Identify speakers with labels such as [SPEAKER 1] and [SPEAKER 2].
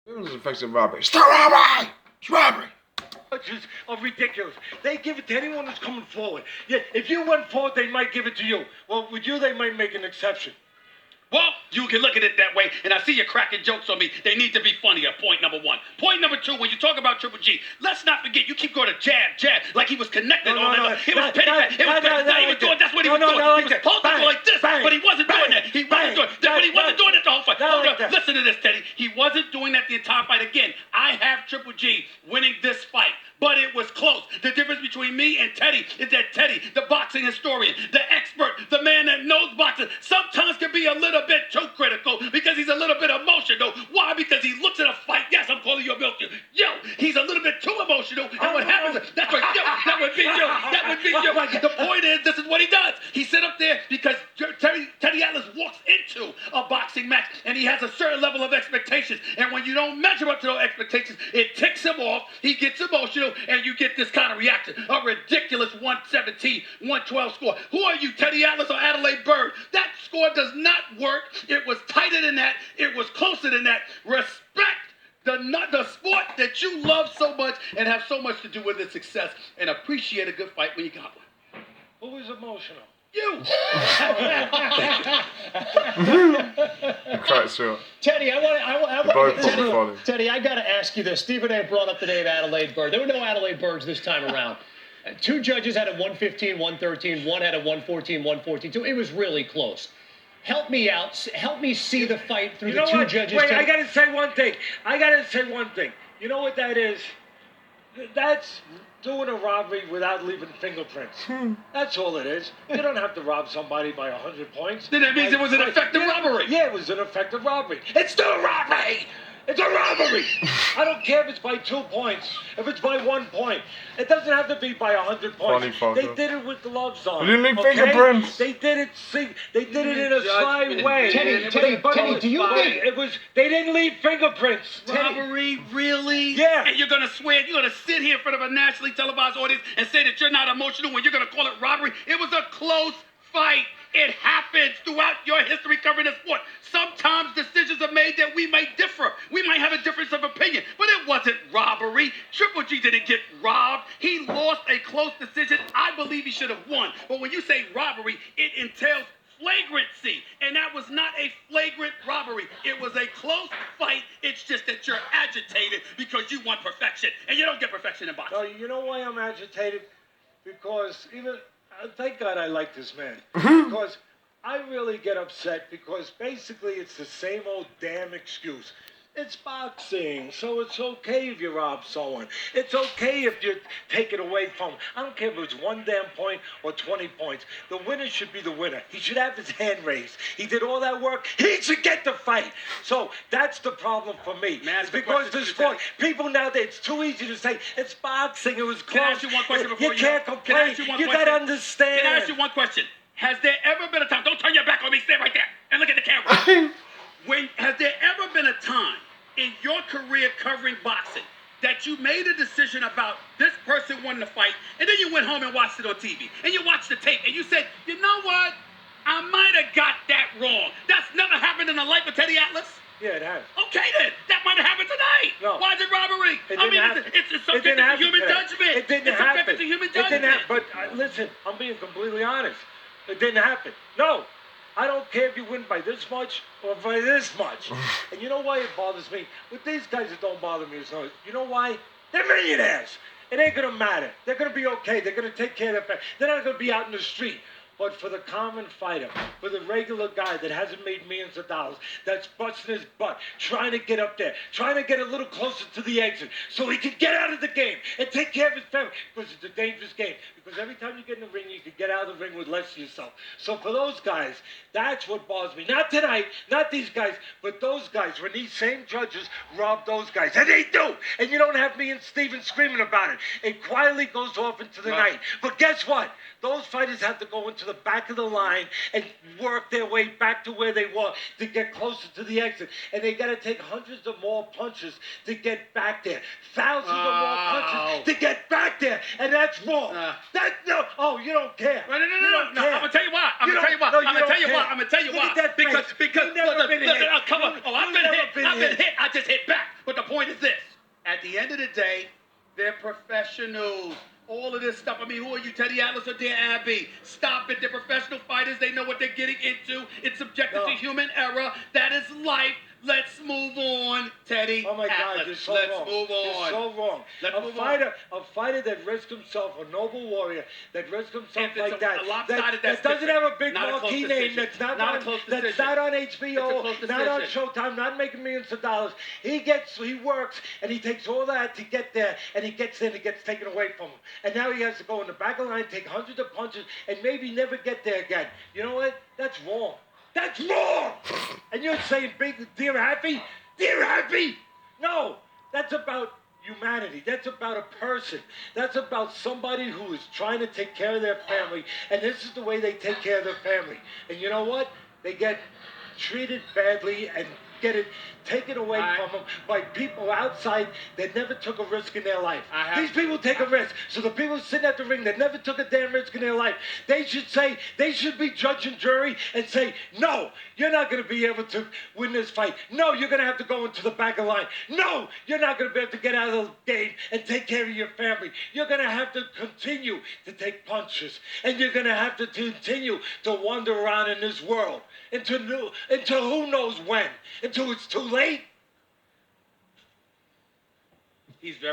[SPEAKER 1] It was affecting robbery. Stop robbery! It's robbery!
[SPEAKER 2] Charges are ridiculous. They give it to anyone who's coming forward. Yeah, if you went forward, they might give it to you. Well, with you, they might make an exception.
[SPEAKER 3] Well, you can look at it that way, and I see you cracking jokes on me. They need to be funnier, point number one. Point number two, when you talk about Triple G, let's not forget, you keep going to jab, like he was connected all that. It was petty. It was petty. He was doing, that's what he was doing. He was supposed to go like this, but he wasn't doing that. He wasn't doing that, but he wasn't doing it the whole fight. Hold up, listen to this, Teddy. He wasn't doing that the entire fight. Again, I have Triple G winning this fight, but it was close. The difference between me and Teddy is that Teddy, the boxing historian, the expert, the man that knows boxing, sometimes can be a little bit too critical because he's a little bit emotional. Why? Because he looks at a fight. Yes, I'm calling you a milk. Yo, he's a little bit too emotional. And what happens? That's what. Yo, that would be you. That would be you. The point is, this is what he does. He sit up there because Teddy Atlas walks into a boxing match and he has a certain level of expectations. And when you don't measure up to those expectations, it ticks him off. He gets emotional, and you get this kind of reaction. A ridiculous 117, 112 score. Who are you, Teddy Atlas or Adelaide Bird? That score does not work. It was tighter than that. It was closer than that. Respect the sport that you love so much and have so much to do with its success, and appreciate a good fight when you got one.
[SPEAKER 2] Who was emotional?
[SPEAKER 3] You.
[SPEAKER 1] Quite sure.
[SPEAKER 4] Teddy, Teddy, I got to ask you this. Stephen A. brought up the name Adelaide Bird. There were no Adelaide Birds this time around. Two judges had a 115, 113. One had a 114, 114. It was really close. Help me out. Help me see the fight through the two judges.
[SPEAKER 2] Wait, I got to say one thing. You know what that is? That's doing a robbery without leaving fingerprints. That's all it is. You don't have to rob somebody by 100 points.
[SPEAKER 3] Then that means it was an effective robbery.
[SPEAKER 2] Yeah, it was an effective robbery. It's still a robbery! It's a robbery! I don't care if it's by 2 points, if it's by 1 point. It doesn't have to be by 100 points. They did it with gloves on.
[SPEAKER 1] You didn't leave fingerprints.
[SPEAKER 2] They did it. They did it in a sly way.
[SPEAKER 4] Teddy, do you think
[SPEAKER 2] it was? They didn't leave fingerprints.
[SPEAKER 3] Robbery, really?
[SPEAKER 2] Yeah.
[SPEAKER 3] And you're gonna swear? You're gonna sit here in front of a nationally televised audience and say that you're not emotional when you're gonna call it robbery? It was a close fight. It happens throughout your history covering the sport. Sometimes decisions are made that we may differ. We might have a difference of opinion, but it wasn't robbery. Triple G didn't get robbed. He lost a close decision. I believe he should have won. But when you say robbery, it entails flagrancy, and that was not a flagrant robbery. It was a close fight. It's just that you're agitated because you want perfection, and you don't get perfection in boxing.
[SPEAKER 2] No, you know why I'm agitated? Because thank God I like this man. Because I really get upset because basically it's the same old damn excuse. It's boxing, so it's okay if you rob someone. It's okay if you take it away from him. I don't care if it's 1 damn point or 20 points. The winner should be the winner. He should have his hand raised. He did all that work. He should get the fight. So that's the problem for me.
[SPEAKER 3] Man,
[SPEAKER 2] because this sport, people nowadays, it's too easy to say, it's boxing, it was close.
[SPEAKER 3] Can I ask you one question before
[SPEAKER 2] you can't complain.
[SPEAKER 3] Can I ask you one question?
[SPEAKER 2] Got to understand.
[SPEAKER 3] Can I ask you one question? Has there ever been a time, don't turn your back on me, stay right there and look at the camera. Has there ever been a time in your career covering boxing that you made a decision about this person won the fight, and then you went home and watched it on TV, and you watched the tape, and you said, you know what? I might have got that wrong. That's never happened in the life of Teddy Atlas?
[SPEAKER 2] Yeah, it has.
[SPEAKER 3] Okay then, that might have happened tonight.
[SPEAKER 2] No.
[SPEAKER 3] Why is it robbery? It's subject to human judgment.
[SPEAKER 2] It didn't happen.
[SPEAKER 3] It's subject to human judgment.
[SPEAKER 2] It didn't happen. But listen, I'm being completely honest. It didn't happen. No. I don't care if you win by this much or by this much. And you know why it bothers me? With these guys, it don't bother me as much. You know why? They're millionaires. It ain't going to matter. They're going to be okay. They're going to take care of their family. They're not going to be out in the street. But for the common fighter, for the regular guy that hasn't made millions of dollars, that's busting his butt, trying to get up there, trying to get a little closer to the exit so he can get out of the game and take care of his family, because it's a dangerous game. Because every time you get in the ring, you can get out of the ring with less of yourself. So for those guys, that's what bothers me. Not tonight, not these guys, but those guys, when these same judges rob those guys. And they do. And you don't have me and Steven screaming about it. It quietly goes off into the night. But guess what? Those fighters have to go into the back of the line and work their way back to where they were to get closer to the exit. And they got to take hundreds of more punches to get back there. Thousands of more punches to get back there. And that's wrong. You don't care.
[SPEAKER 3] No. I'm going to tell you why. I'm going to tell you why. Because
[SPEAKER 2] I've been hit.
[SPEAKER 3] I just hit back. But the point is this. At the end of the day, they're professionals. All of this stuff. I mean, who are you, Teddy Atlas or Dan Abbey? Stop it. They're professional fighters. They know what they're getting into. It's subjected to human error. That is life. Let's move on, Teddy.
[SPEAKER 2] Oh my God,
[SPEAKER 3] Atlas.
[SPEAKER 2] you're so
[SPEAKER 3] Let's
[SPEAKER 2] wrong.
[SPEAKER 3] move on.
[SPEAKER 2] You're so wrong.
[SPEAKER 3] Let's move
[SPEAKER 2] A fighter that risks himself, a noble warrior that risks himself
[SPEAKER 3] If it's
[SPEAKER 2] like that,
[SPEAKER 3] a lopsided,
[SPEAKER 2] that
[SPEAKER 3] that's
[SPEAKER 2] doesn't have
[SPEAKER 3] different.
[SPEAKER 2] a big
[SPEAKER 3] Not a close
[SPEAKER 2] marquee
[SPEAKER 3] decision.
[SPEAKER 2] name, that's not
[SPEAKER 3] Not a
[SPEAKER 2] on,
[SPEAKER 3] close
[SPEAKER 2] that's
[SPEAKER 3] decision.
[SPEAKER 2] not on
[SPEAKER 3] It's a
[SPEAKER 2] HBO,
[SPEAKER 3] close
[SPEAKER 2] not on
[SPEAKER 3] decision.
[SPEAKER 2] Showtime, not making millions of dollars. He works, and he takes all that to get there, and he gets in, it gets taken away from him. And now he has to go in the back of the line, take hundreds of punches, and maybe never get there again. You know what? That's wrong. That's wrong! And you're saying, dear Happy? Dear Happy? No, that's about humanity. That's about a person. That's about somebody who is trying to take care of their family, and this is the way they take care of their family. And you know what? They get treated badly and get it taken away from them by people outside that never took a risk in their life. These people take a risk. So the people sitting at the ring that never took a damn risk in their life, they should be judge and jury and say, no, you're not going to be able to win this fight. No, you're going to have to go into the back of the line. No, you're not going to be able to get out of the game and take care of your family. You're going to have to continue to take punches. And you're going to have to continue to wander around in this world until who knows when, until it's too late.
[SPEAKER 3] He's very